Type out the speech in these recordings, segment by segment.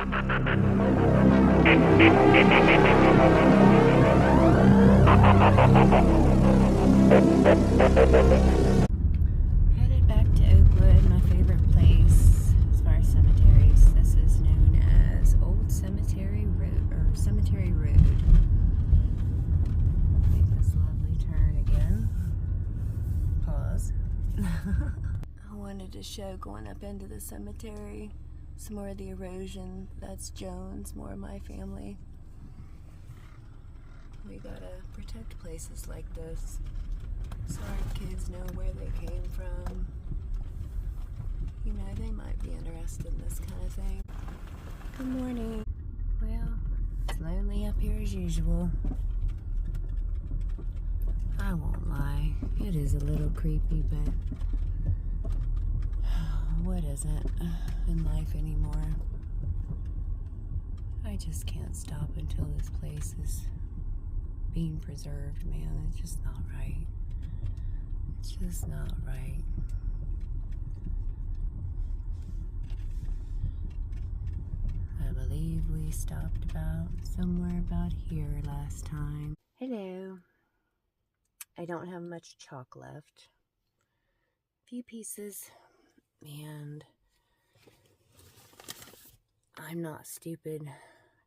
Headed back to Oakwood, my favorite place as far as cemeteries. This is known as Old Cemetery Road, or Cemetery Road. Make this lovely turn again. Pause. I wanted to show going up into the cemetery some more of the erosion. That's Jones, more of my family. We gotta protect places like this so our kids know where they came from. You know, they might be interested in this kind of thing. Good morning. Well, it's lonely up here as usual. I won't lie, it is a little creepy, but what isn't in life anymore? I just can't stop until this place is being preserved, man. It's just not right. It's just not right. I believe we stopped about somewhere about here last time. Hello. I don't have much chalk left. A few pieces, and I'm not stupid. I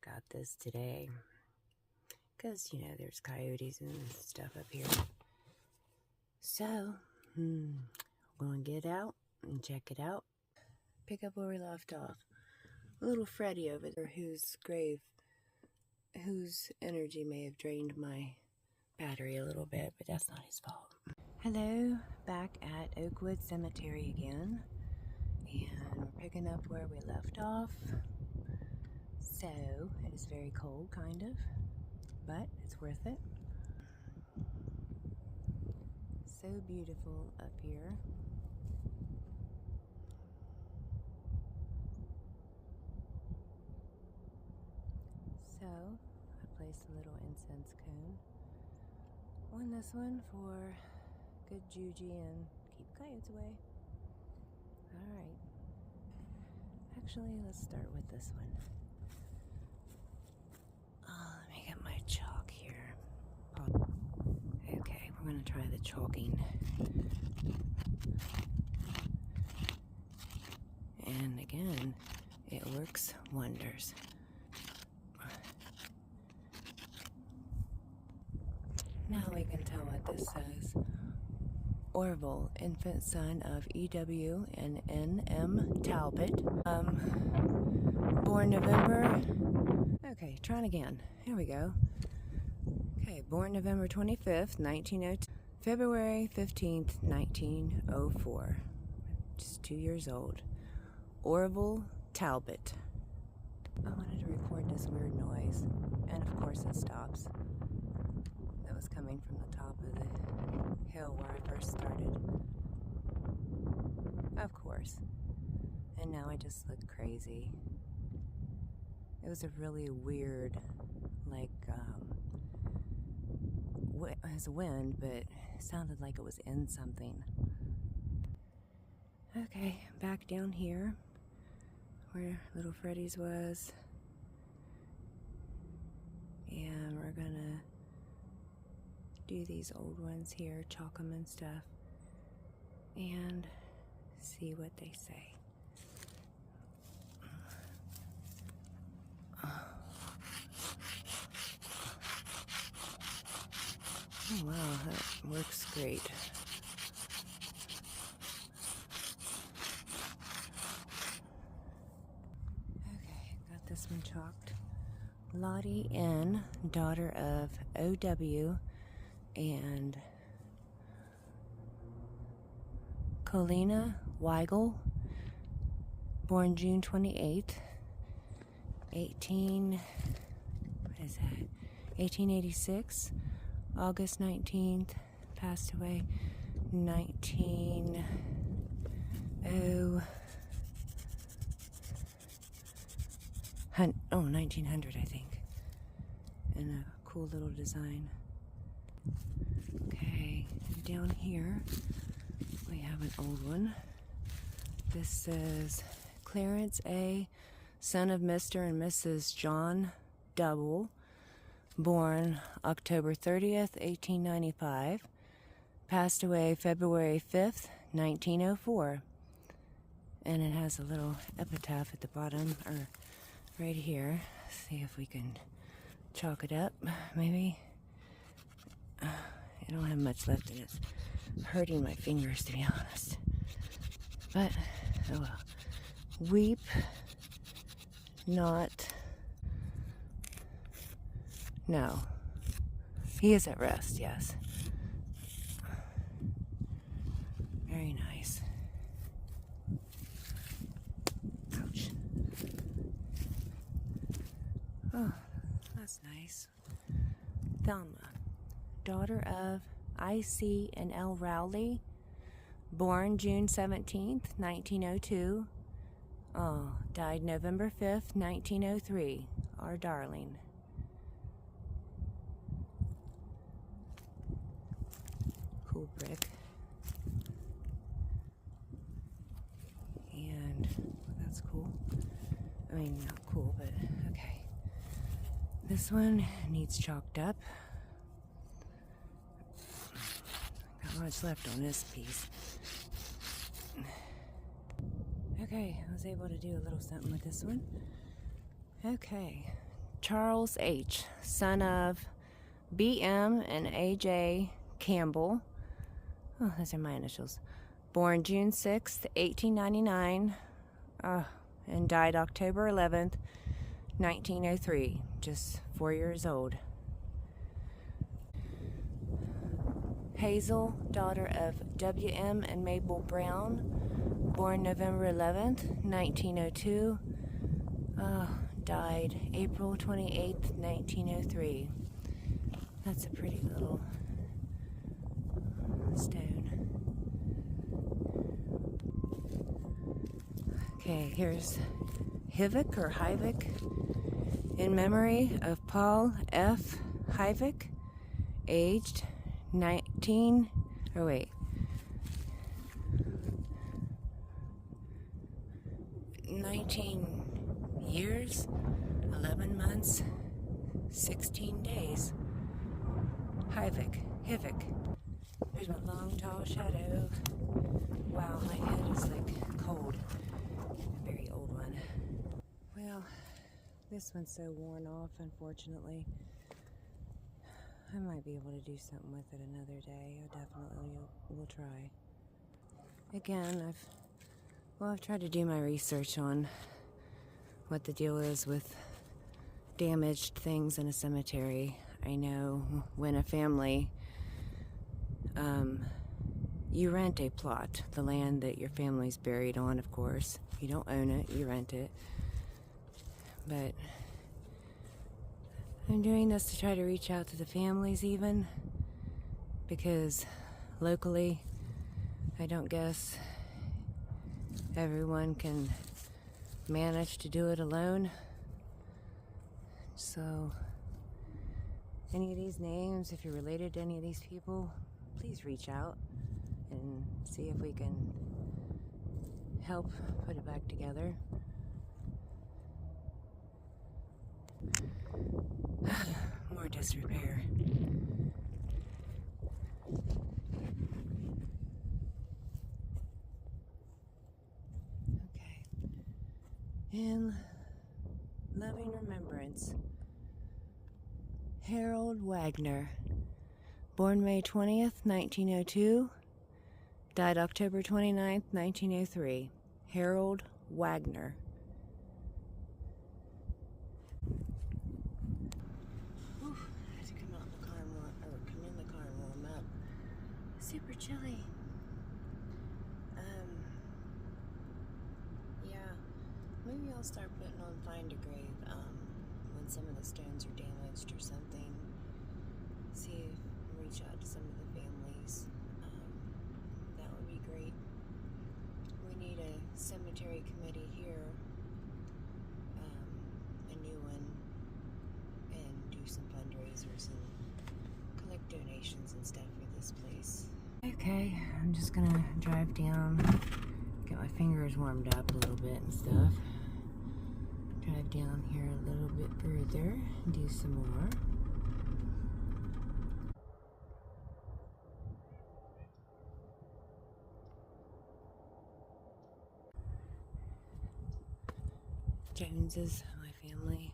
got this today. Because, you know, there's coyotes and stuff up here. So, I'm going to get out and check it out. Pick up where we left off. Little Freddy over there, whose energy may have drained my battery a little bit, but that's not his fault. Hello, back at Oakwood Cemetery again. And we're picking up where we left off. So, it is very cold, kind of. But it's worth it. So beautiful up here. So I placed a little incense cone on this one for good juju and keep coyotes away. Alright. Actually, let's start with this one. Let me get my chalk here. Okay, we're going to try the chalking. And again, it works wonders. Now we can tell what this says. Orville, infant son of E.W. and N.M. Talbot. Born November... Okay, trying again. Here we go. Okay, born November 25th, 1902. February 15th, 1904. Just 2 years old. Orville Talbot. I wanted to record this weird noise. And of course it stops. That was coming from the top of the hill where I first started. Of course. And now I just look crazy. It was a really weird, like, it was wind, but it sounded like it was in something. Okay, back down here, where little Freddy's was. And we're gonna do these old ones here, chalk them and stuff, and see what they say. Oh wow, that works great. Okay, got this one chalked. Lottie N., daughter of O.W. and Colina Weigel, born June 28th, 1886. August 19th, passed away 1900, I think. And a cool little design. Okay, down here we have an old one. This says Clarence A. son of Mr. and Mrs. John Double, born October 30th, 1895, passed away February 5th, 1904. And it has a little epitaph at the bottom, or right here. See if we can chalk it up, maybe. I don't have much left, and it's hurting my fingers, to be honest. But, oh well. Weep not. No. He is at rest, yes. Very nice. Ouch. Oh, that's nice. Thelma, daughter of I.C. and L. Rowley, born June 17th, 1902. Oh, died November 5th, 1903. Our darling. Cool brick. And that's cool. I mean, not cool, but okay. This one needs chalked up. Not much left on this piece. Okay, I was able to do a little something with this one. Okay. Charles H., son of B.M. and A.J. Campbell. Oh, those are my initials. Born June 6th, 1899. And died October 11th, 1903. Just 4 years old. Hazel, daughter of W.M. and Mabel Brown, born November 11th, 1902. Died April 28th, 1903. That's a pretty little stone. Okay, here's Hivik or Hivik, in memory of Paul F. Hivik, aged 19 years, 11 months, 16 days. Hivik. There's my long, tall shadow. Wow, my head is like cold. A very old one. Well, this one's so worn off, unfortunately. I might be able to do something with it another day. I definitely will try. Again, I've tried to do my research on what the deal is with damaged things in a cemetery. I know when a family, you rent a plot, the land that your family's buried on, of course. You don't own it, you rent it. But I'm doing this to try to reach out to the families even, because locally, I don't guess everyone can manage to do it alone. So, any of these names, if you're related to any of these people, please reach out and see if we can help put it back together. More disrepair. Okay. In loving remembrance, Harold Wagner, born May 20th, 1902, died October 29th, 1903. Harold Wagner. Super chilly. Yeah, maybe I'll start putting on Find a Grave when some of the stones are damaged or something. See if reach out to some of the families. That would be great. We need a cemetery committee here, a new one, and do some fundraisers and collect donations and stuff for this place. Okay, I'm just gonna drive down, get my fingers warmed up a little bit and stuff. down here a little bit further and do some more. Joneses, my family.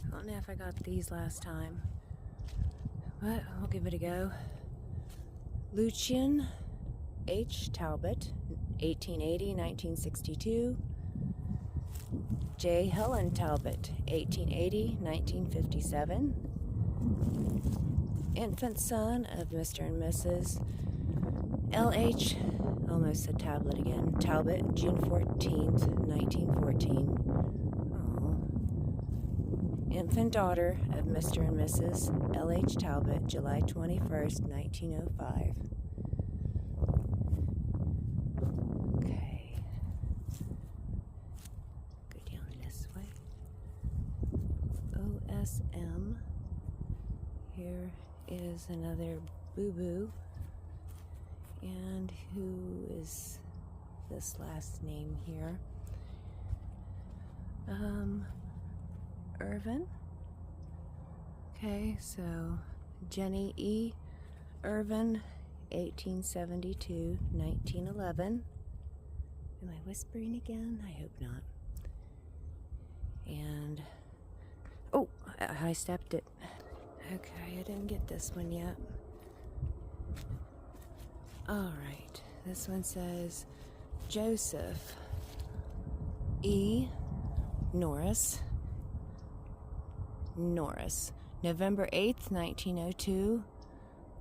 I don't know if I got these last time, but I'll give it a go. Lucian H. Talbot, 1880-1962. J. Helen Talbot, 1880-1957. Infant son of Mr. and Mrs. L.H. almost said Tablet again. Talbot, June 14th, 1914. Infant daughter of Mr. and Mrs. L.H. Talbot, July 21st, 1905. Okay. Go down this way. OSM. Here is another boo-boo. And who is this last name here? Irvin. Okay, so Jenny E. Irvin, 1872-1911. Am I whispering again? I hope not. And, oh, I stepped it. Okay, I didn't get this one yet. Alright, this one says Joseph E. Norris, November 8th, 1902.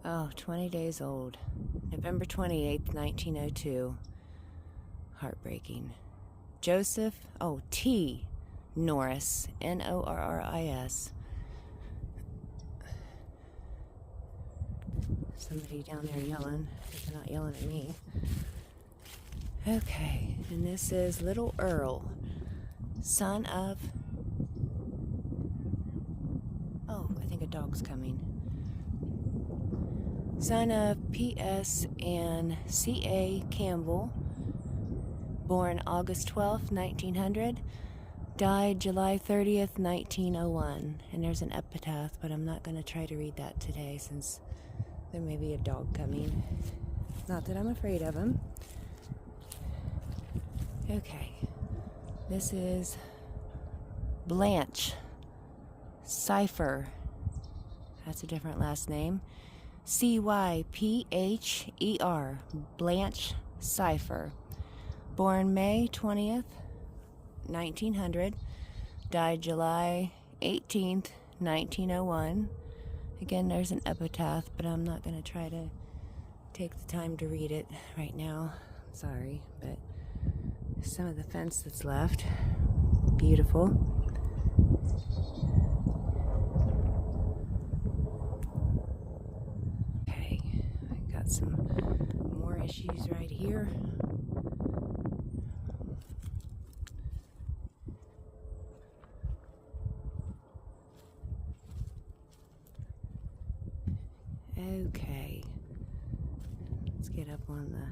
Oh, 20 days old. November 28th, 1902. Heartbreaking. Joseph, T. Norris, Norris. Somebody down there yelling. They're not yelling at me. Okay, and this is Little Earl, son of... Oh, I think a dog's coming. Son of P.S. and C.A. Campbell, born August 12th, 1900, died July 30th, 1901. And there's an epitaph, but I'm not going to try to read that today since there may be a dog coming. Not that I'm afraid of him. Okay, this is Blanche Cypher. That's a different last name. C-Y-P-H-E-R. Blanche Cypher. Born May 20th, 1900. Died July 18th, 1901. Again, there's an epitaph, but I'm not going to try to take the time to read it right now. Sorry, but some of the fence that's left. Beautiful. Okay, I got some more issues right here. Okay, let's get up on the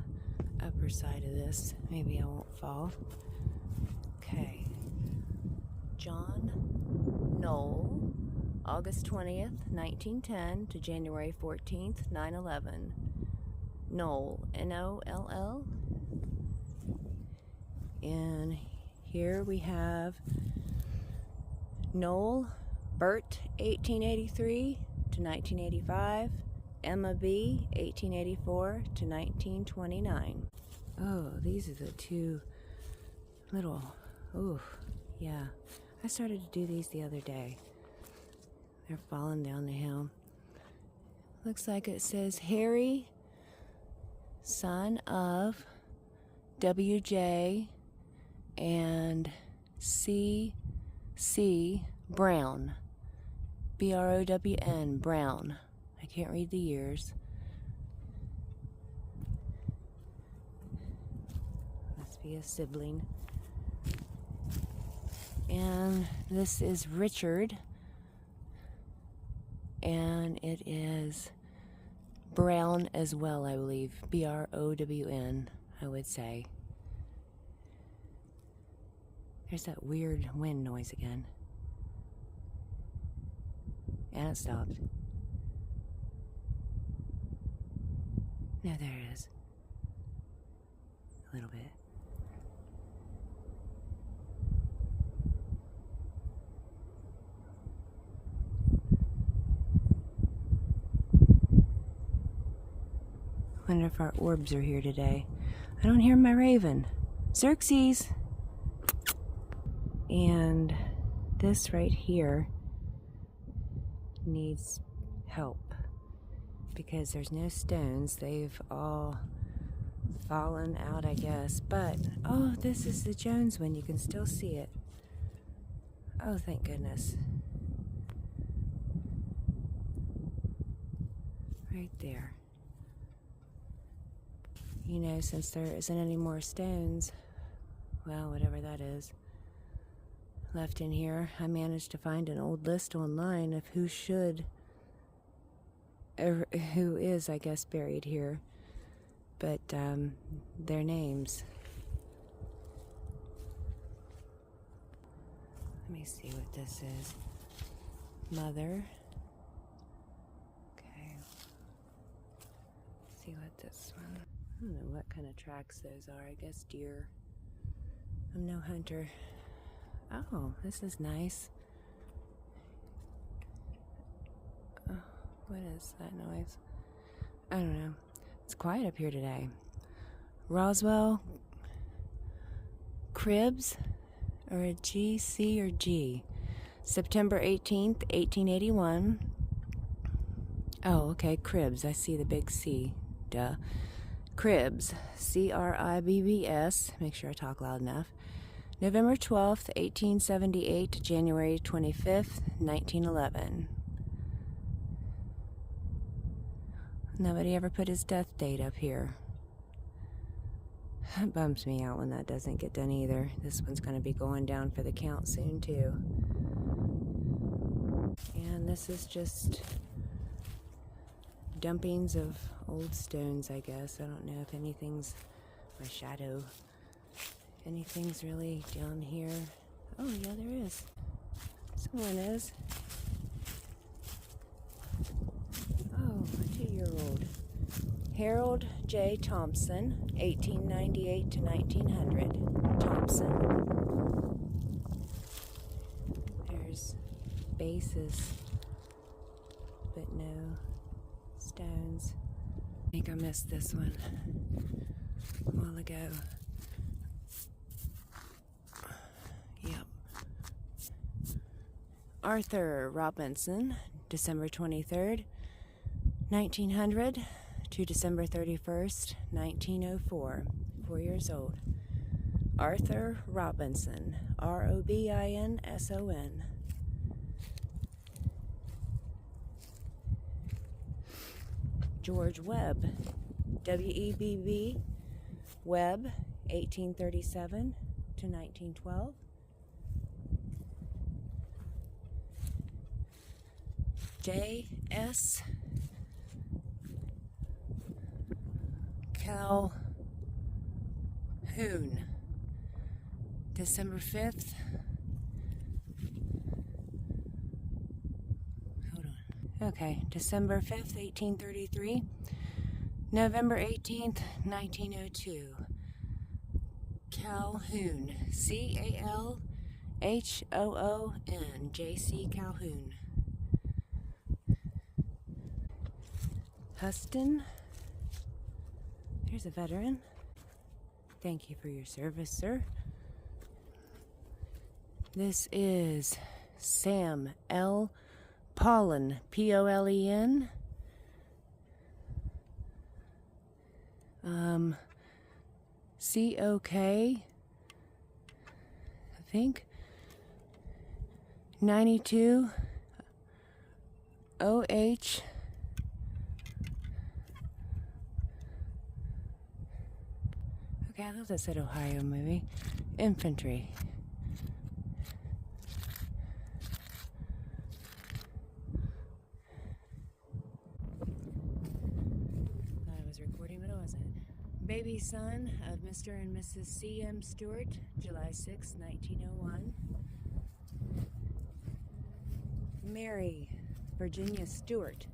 upper side of this. Maybe I won't fall. Okay. John Knoll, August 20th, 1910 to January 14th, 9/11. Knoll, N-O-L-L. And here we have Knoll Bert, 1883 to 1985. Emma B, 1884 to 1929. Oh, these are the two little, yeah. I started to do these the other day. They're falling down the hill. Looks like it says Harry, son of W.J. and C.C. Brown. B-R-O-W-N, Brown. I can't read the years. Must be a sibling. And this is Richard. And it is Brown as well, I believe. B-R-O-W-N, I would say. There's that weird wind noise again. And it stopped. No, there it is. A little bit. Wonder if our orbs are here today. I don't hear my raven. Xerxes! And this right here needs help because there's no stones. They've all fallen out, I guess. But, oh, this is the Jones one. You can still see it. Oh, thank goodness. Right there. You know, since there isn't any more stones, well, whatever that is, left in here, I managed to find an old list online of who is, I guess, buried here, but their names. Let me see what this is. Mother. Okay. Let's see what this one. I don't know what kind of tracks those are. I guess deer. I'm no hunter. Oh, this is nice. Oh, what is that noise? I don't know. It's quiet up here today. Roswell Cribs, or a G, C, or G. September 18th, 1881. Oh, okay, Cribs. I see the big C. Duh. Cribs, C-R-I-B-B-S. Make sure I talk loud enough. November 12th, 1878 to January 25th, 1911. Nobody ever put his death date up here. That bums me out when that doesn't get done either. This one's going to be going down for the count soon, too. And this is just dumpings of old stones, I guess. I don't know if anything's my shadow. Anything's really down here. Oh, yeah, there is. Someone is. Oh, a 2-year-old. Harold J. Thompson, 1898 to 1900. Thompson. There's bases, but no stones. I think I missed this one a while ago. Yep. Arthur Robinson, December 23rd, 1900 to December 31st, 1904. 4 years old. Arthur Robinson, R-O-B-I-N-S-O-N. George Webb, W-E-B-B, Webb, 1837 to 1912. J.S. Calhoun, December 5th. Hold on. Okay, December 5th, 1833. November 18th, 1902. Calhoun, C-A-L-H-O-O-N, J.C. Calhoun. Huston. Here's a veteran. Thank you for your service, sir. This is Sam L. Pollen, P-O-L-E-N. C-O-K, I think. 92 O-H. Okay, I thought that said Ohio, maybe. Infantry. Thought I was recording, but it wasn't. Baby son of Mr. and Mrs. C.M. Stewart, July 6, 1901. Mary Virginia Stewart,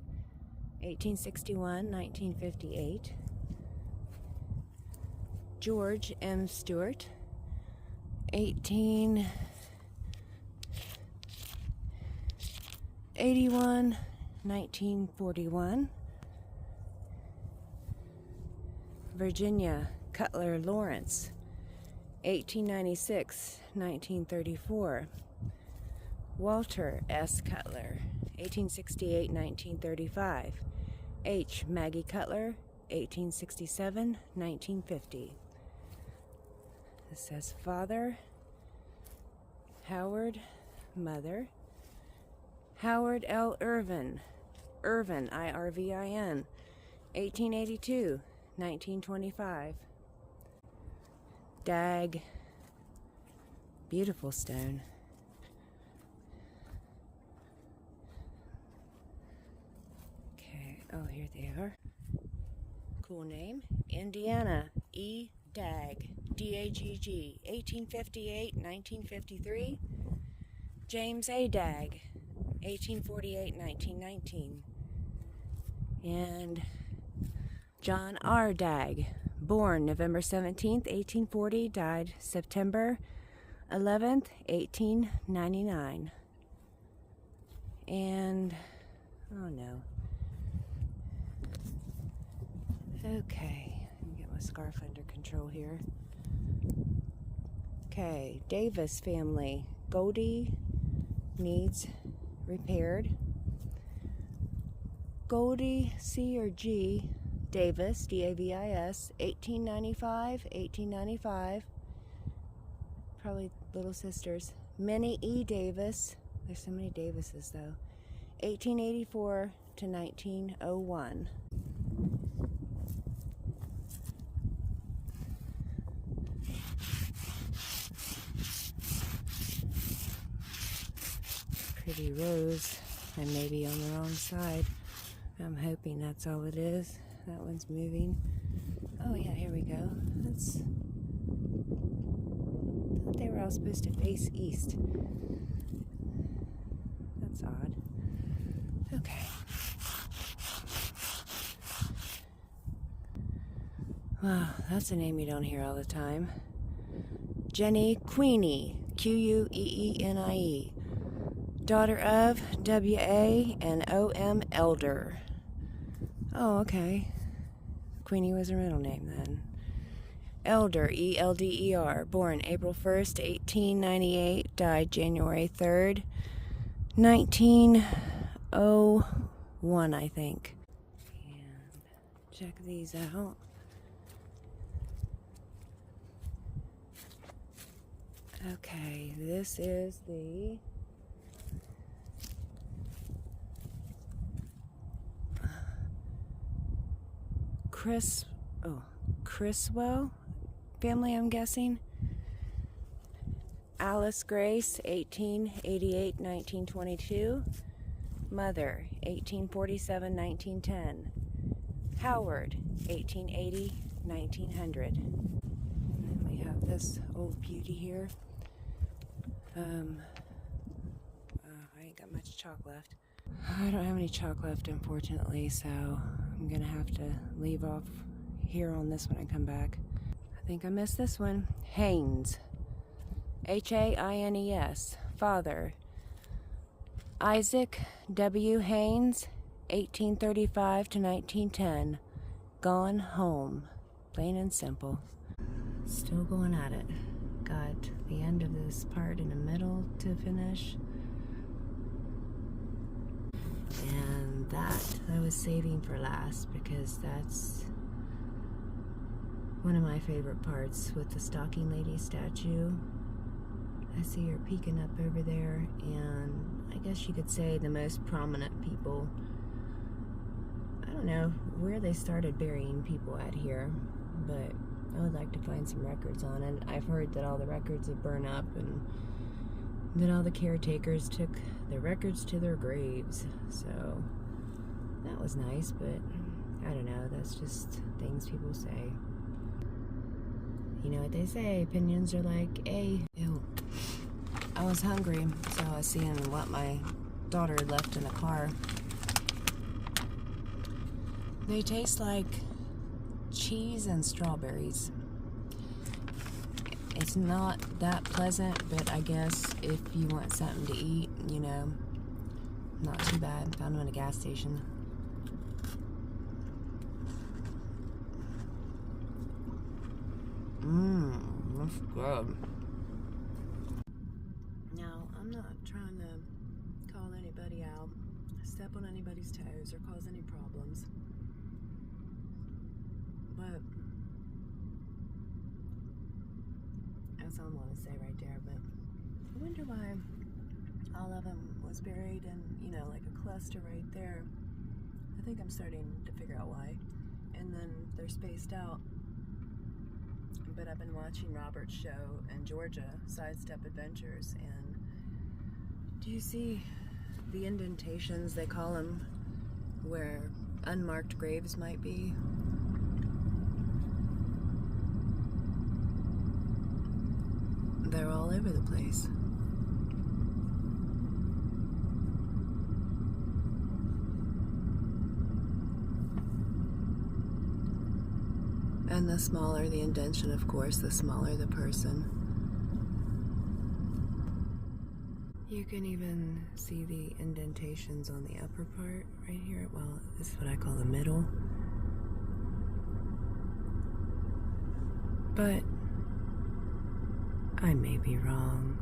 1861-1958. George M. Stewart, 1881-1941. Virginia Cutler Lawrence, 1896-1934. Walter S. Cutler, 1868-1935. H. Maggie Cutler, 1867-1950. This says father, Howard. Mother, Howard L. Irvin, I-R-V-I-N, 1882-1925. Dag, beautiful stone. Okay, oh, here they are. Cool name. Indiana E. Dag, D-A-G-G, 1858-1953. James A. Dag, 1848-1919. And John R. Dag, born November 17th, 1840, died September 11th, 1899. And, oh no. Okay, let me get my scarf under control here. Okay, Davis family. Goldie needs repaired. Goldie C or G Davis, D-A-V-I-S, 1895. Probably little sisters. Minnie E. Davis. There's so many Davises though. 1884 to 1901. Pretty rose. I may be on the wrong side. I'm hoping that's all it is. That one's moving. Oh yeah, here we go. That's. I thought they were all supposed to face east. That's odd. Okay. Wow, that's a name you don't hear all the time. Jenny Queenie, Q-U-E-E-N-I-E. Daughter of W.A. and O.M. Elder. Oh, okay. Queenie was her middle name then. Elder, E-L-D-E-R. Born April 1st, 1898. Died January 3rd, 1901, I think. And check these out. Okay, this is the Criswell family, I'm guessing. Alice Grace, 1888-1922. Mother, 1847-1910. Howard, 1880-1900. We have this old beauty here. I ain't got much chalk left. I don't have any chalk left, unfortunately, so I'm gonna have to leave off here on this when I come back. I think I missed this one. Haynes, H-A-I-N-E-S. Father, Isaac W. Haynes, 1835 to 1910. Gone home. Plain and simple. Still going at it. Got the end of this part in the middle to finish. And that I was saving for last because that's one of my favorite parts with the stocking lady statue. I see her peeking up over there, and I guess you could say the most prominent people. I don't know where they started burying people at here, but I would like to find some records on it. I've heard that all the records have burned up and that all the caretakers took the records to their graves. So that was nice, but I don't know, that's just things people say. You know what they say, opinions are like ew. I was hungry, so I was seeing what my daughter had left in the car. They taste like cheese and strawberries. It's not that pleasant, but I guess if you want something to eat, you know, not too bad. Found them at a gas station. That's good. Now, I'm not trying to call anybody out, step on anybody's toes, or cause any problems. But that's all I want to say right there. But I wonder why all of them was buried in, you know, like a cluster right there. I think I'm starting to figure out why. And then they're spaced out. But I've been watching Robert's show in Georgia, Sidestep Adventures, and do you see the indentations, they call them, where unmarked graves might be? They're all over the place. And the smaller the indentation, of course, the smaller the person. You can even see the indentations on the upper part right here. Well, this is what I call the middle. But I may be wrong.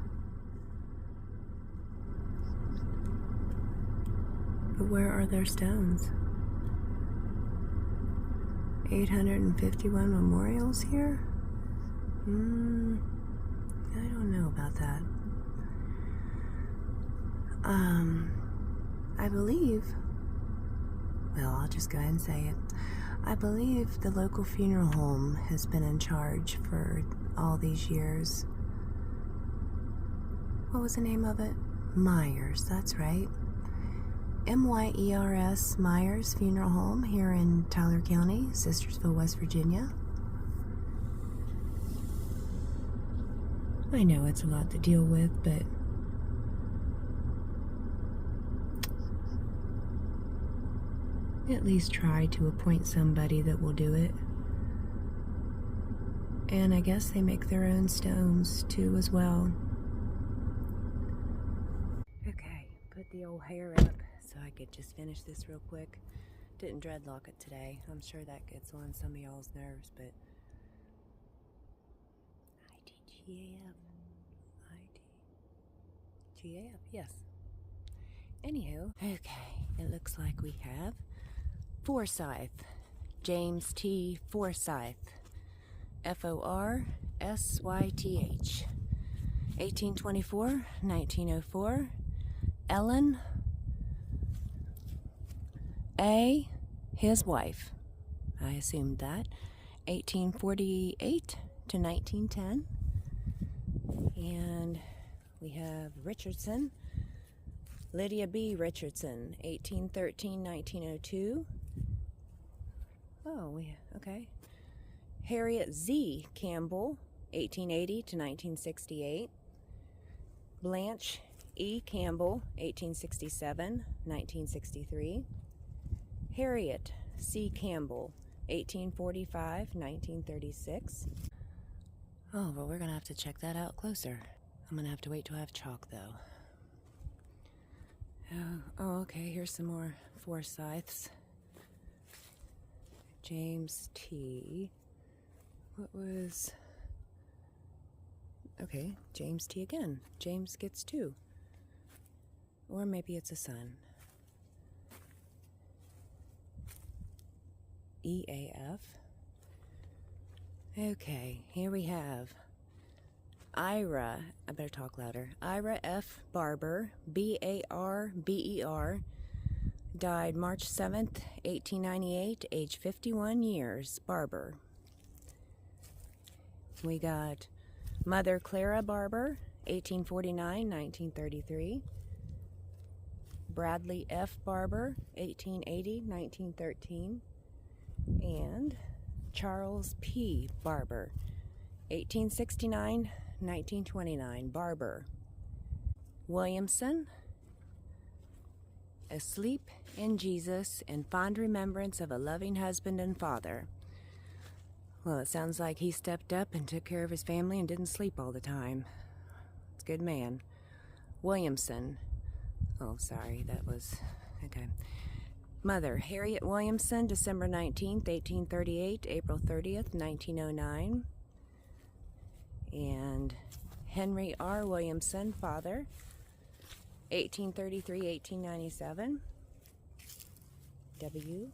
But where are their stones? 851 memorials here? I don't know about that. I believe, well, I'll just go ahead and say it. I believe the local funeral home has been in charge for all these years. What was the name of it? Myers, that's right. M.Y.E.R.S. Myers Funeral Home here in Tyler County, Sistersville, West Virginia. I know it's a lot to deal with, but at least try to appoint somebody that will do it. And I guess they make their own stones too as well. Okay, put the old hair up so I could just finish this real quick. Didn't dreadlock it today. I'm sure that gets on some of y'all's nerves, but ITGAF. ITGAF, yes. Anywho, okay, it looks like we have Forsyth, James T. Forsyth, Forsyth, 1824, 1904, Ellen A., his wife, I assumed that, 1848 to 1910, and we have Richardson, Lydia B. Richardson, 1813-1902. Oh, okay. Harriet Z. Campbell, 1880 to 1968. Blanche E. Campbell, 1867-1963. Harriet C. Campbell, 1845-1936. Oh, well, we're going to have to check that out closer. I'm going to have to wait till I have chalk, though. Oh, okay, here's some more Forsyths. James T. What was... Okay, James T. again. James gets 2. Or maybe it's a son. EAF. Okay, here we have Ira, I better talk louder. Ira F. Barber, B-A-R-B-E-R, died March 7th, 1898, age 51 years, Barber. We got Mother Clara Barber, 1849-1933. Bradley F. Barber, 1880-1913. And Charles P. Barber, 1869, 1929, barber. Williamson, asleep in Jesus in fond remembrance of a loving husband and father. Well, it sounds like he stepped up and took care of his family and didn't sleep all the time. It's a good man. Williamson. Oh, sorry, that was... okay. Mother, Harriet Williamson, December 19th, 1838, April 30th, 1909. And Henry R. Williamson, father, 1833-1897. W.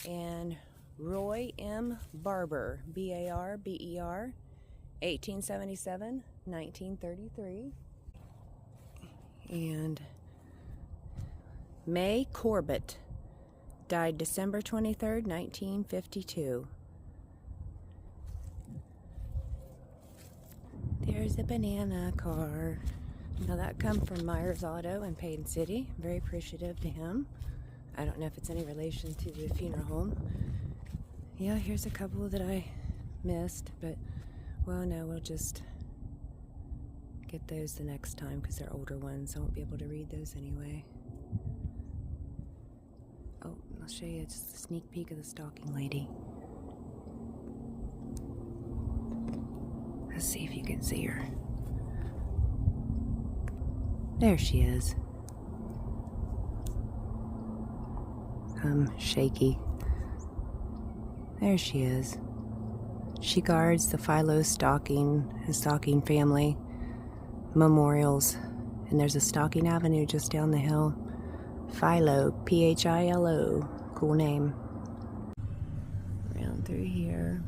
And Roy M. Barber, B-A-R-B-E-R, 1877-1933. And May Corbett, died December 23rd, 1952. There's a banana car. Now that come from Myers Auto in Payne City. Very appreciative to him. I don't know if it's any relation to the funeral home. Yeah, here's a couple that I missed, but, well, no, we'll just get those the next time because they're older ones. I won't be able to read those anyway. Oh, I'll show you just a sneak peek of the stalking lady. Let's see if you can see her. There she is. Shaky. There she is. She guards the Philo Stocking family memorials. And there's a Stocking Avenue just down the hill. Philo, P-H-I-L-O. Cool name. Around through here.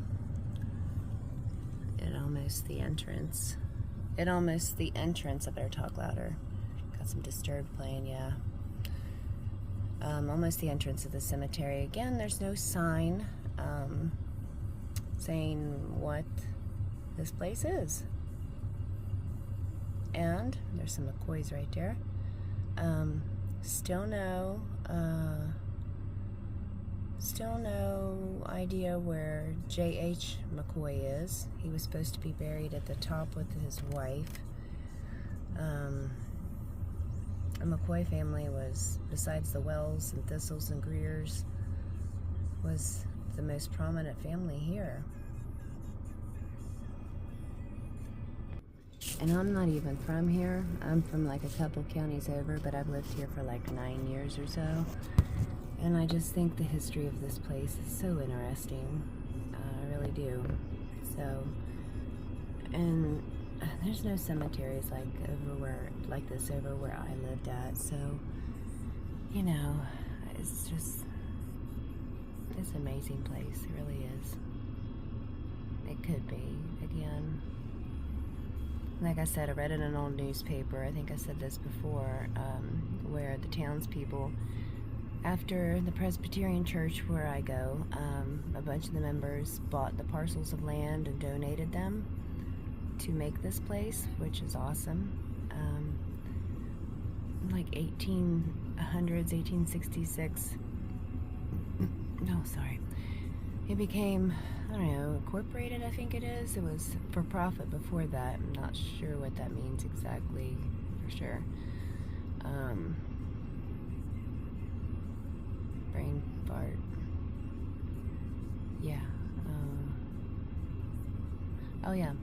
Almost the entrance. Almost the entrance. I better talk louder. Got some Disturbed playing, yeah. Almost the entrance of the cemetery. Again, there's no sign saying what this place is. And there's some McCoys right there. Still no idea where J.H. McCoy is. He was supposed to be buried at the top with his wife. The McCoy family was, besides the Wells and Thistles and Greers, was the most prominent family here. And I'm not even from here. I'm from like a couple counties over, but I've lived here for like 9 years or so. And I just think the history of this place is so interesting. I really do. So, and there's no cemeteries like this over where I lived at. So, you know, it's an amazing place. It really is. It could be, again. Like I said, I read in an old newspaper, I think I said this before, where the townspeople, after the Presbyterian church where I go, a bunch of the members bought the parcels of land and donated them to make this place, which is awesome. Like 1800s, 1866. No, sorry. It became, I don't know, incorporated, I think it is. It was for profit before that. I'm not sure what that means exactly, for sure. Brain fart. Yeah. Oh, yeah.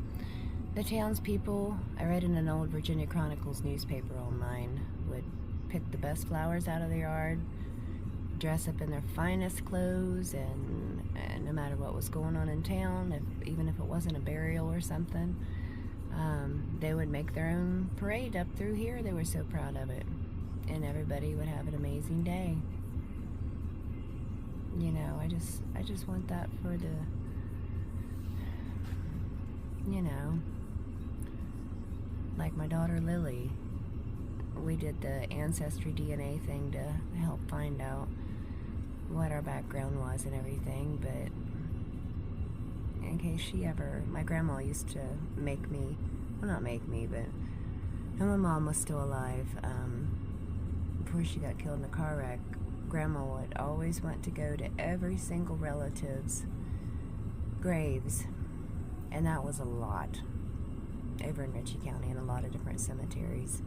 The townspeople, I read in an old Virginia Chronicles newspaper online, would pick the best flowers out of their yard, dress up in their finest clothes, and no matter what was going on in town, even if it wasn't a burial or something, they would make their own parade up through here. They were so proud of it, and everybody would have an amazing day. You know, I just want that for the, you know, like my daughter Lily. We did the Ancestry DNA thing to help find out what our background was and everything, but in case she ever, my grandma used to make me, well, not make me, but when my mom was still alive, before she got killed in a car wreck, Grandma would always want to go to every single relative's graves And that was a lot over in Ritchie County in a lot of different cemeteries.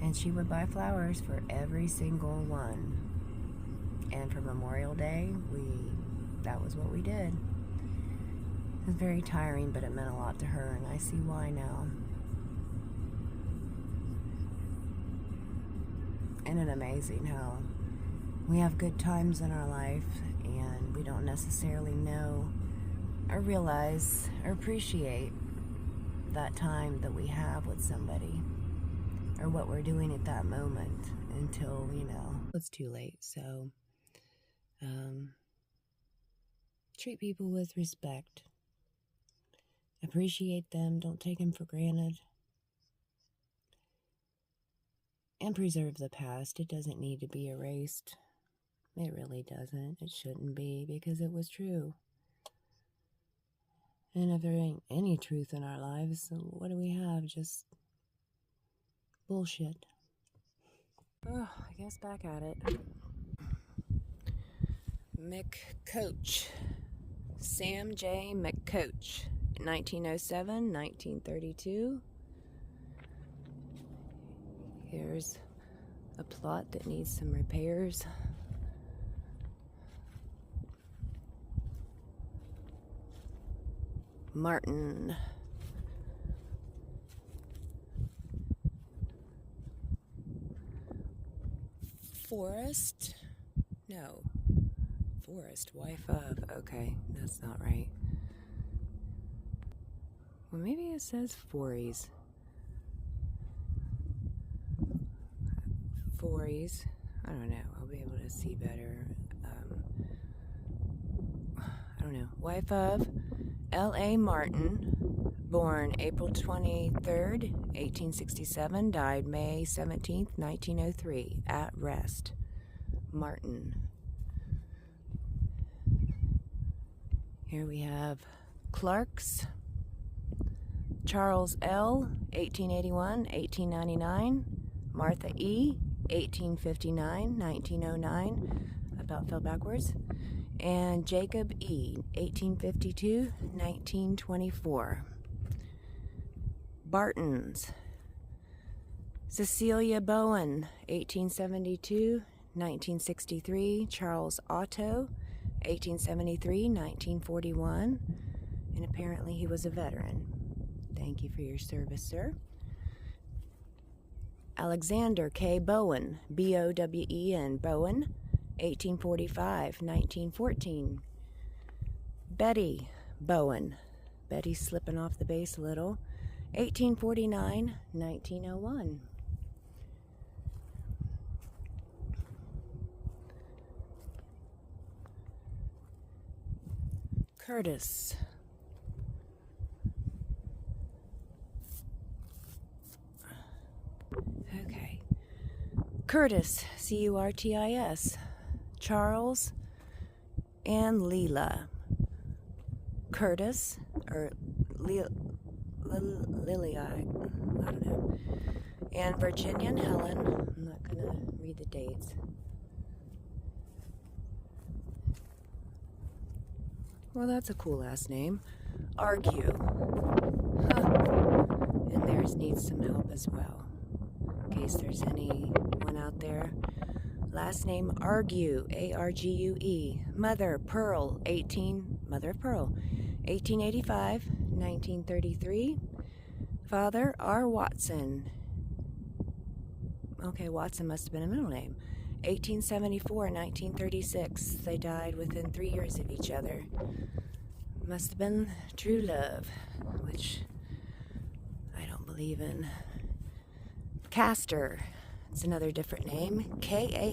And she would buy flowers for every single one. And for Memorial Day, that was what we did. It was very tiring, but it meant a lot to her, and I see why now. Isn't it amazing how we have good times in our life and we don't necessarily know or realize or appreciate that time that we have with somebody or what we're doing at that moment until, it's too late. So treat people with respect, appreciate them, don't take them for granted, and preserve the past. It doesn't need to be erased. It really doesn't. It shouldn't be, because it was true. And if there ain't any truth in our lives, then what do we have? Just bullshit. Oh, I guess back at it. McCoach. Sam J. McCoach. 1907, 1932. Here's a plot that needs some repairs. Martin. Forrest? No. Forrest, wife of. Okay, that's not right. Well, maybe it says Fories. Fories. I don't know. I'll be able to see better. I don't know. Wife of L.A. Martin, born April 23rd, 1867, died May 17th, 1903, at rest. Martin. Here we have Clark's. Charles L., 1881, 1899. Martha E., 1859, 1909. About fell backwards. And Jacob E., 1852, 1924. Bartons. Cecilia Bowen, 1872, 1963. Charles Otto, 1873, 1941. And apparently he was a veteran. Thank you for your service, sir. Alexander K. Bowen, B-O-W-E-N, Bowen, 1845, 1914. Betty Bowen. Betty's slipping off the base a little. 1849, 1901. Curtis. Okay. Curtis, C-U-R-T-I-S. Charles and Leela. Curtis, or Lily, I don't know. And Virginia and Helen. I'm not going to read the dates. Well, that's a cool last name. Argue. Huh. And theirs needs some help as well. In case there's anyone out there. Last name Argue, A-R-G-U-E. Mother Pearl, Mother of Pearl, 1885, 1933. Father R. Watson. Okay, Watson must have been a middle name. 1874, 1936. They died within 3 years of each other. Must have been true love, which I don't believe in. Castor. It's another different name. K-A-S-T-E-R.